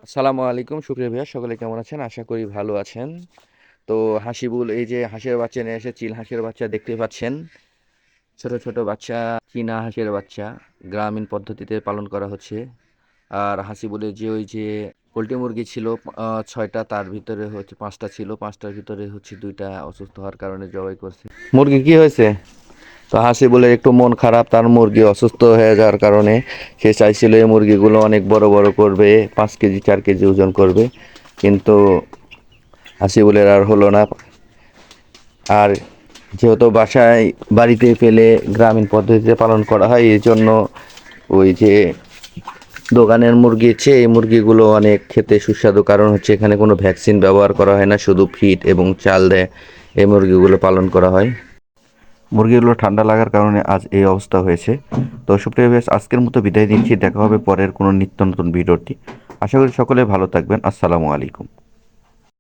আসসালামু আলাইকুম সুপ্রিয় ভাইয়া, সকলে কেমন আছেন? আশা করি ভালো আছেন। তো হাসিবুল এই যে হাঁসের বাচ্চা নিয়ে এসে চিল হাঁসের বাচ্চা দেখতে পাচ্ছেন। ছোট ছোট বাচ্চা, চীনা হাঁসের বাচ্চা গ্রামীণ পদ্ধতিতে পালন করা হচ্ছে। আর হাসিবুলের যে ওই যে পোলট্রি মুরগি ছিল ৬টা, তার ভিতরে হচ্ছে ৫টা ছিল, ৫টার ভিতরে হচ্ছে ২টা অসুস্থ হওয়ার কারণে জবাই করছে। মুরগি কি হয়েছে? তো হাসিবুলের একটু মন খারাপ, তার মুরগি অসুস্থ হয়ে যাওয়ার কারণে সে চাইছিল এই মুরগিগুলো অনেক বড় বড় করবে, 5 কেজি 4 কেজি ওজন করবে, কিন্তু হাসিবুলের আর হলো না। আর যেহেতু বাসায় বাড়িতে ফেলে গ্রামীণ পদ্ধতিতে পালন করা হয়, এই জন্য ওই যে দোকানের মুরগির চেয়ে এই মুরগিগুলো অনেক খেতে সুস্বাদু, কারণ হচ্ছে এখানে কোনো ভ্যাকসিন ব্যবহার করা হয় না, শুধু ফিড এবং চাল দেয় এই মুরগিগুলো পালন করা হয়। মুরগিগুলো ঠান্ডা লাগার কারণে আজ এই অবস্থা হয়েছে। তো সুপ্রিয় ভিউয়ার্স, আজকের মতো বিদায় নিচ্ছি। দেখা হবে পরের কোনো নিত্য নতুন ভিডিওটি। আশা করি সকলে ভালো থাকবেন। আসসালামু আলাইকুম।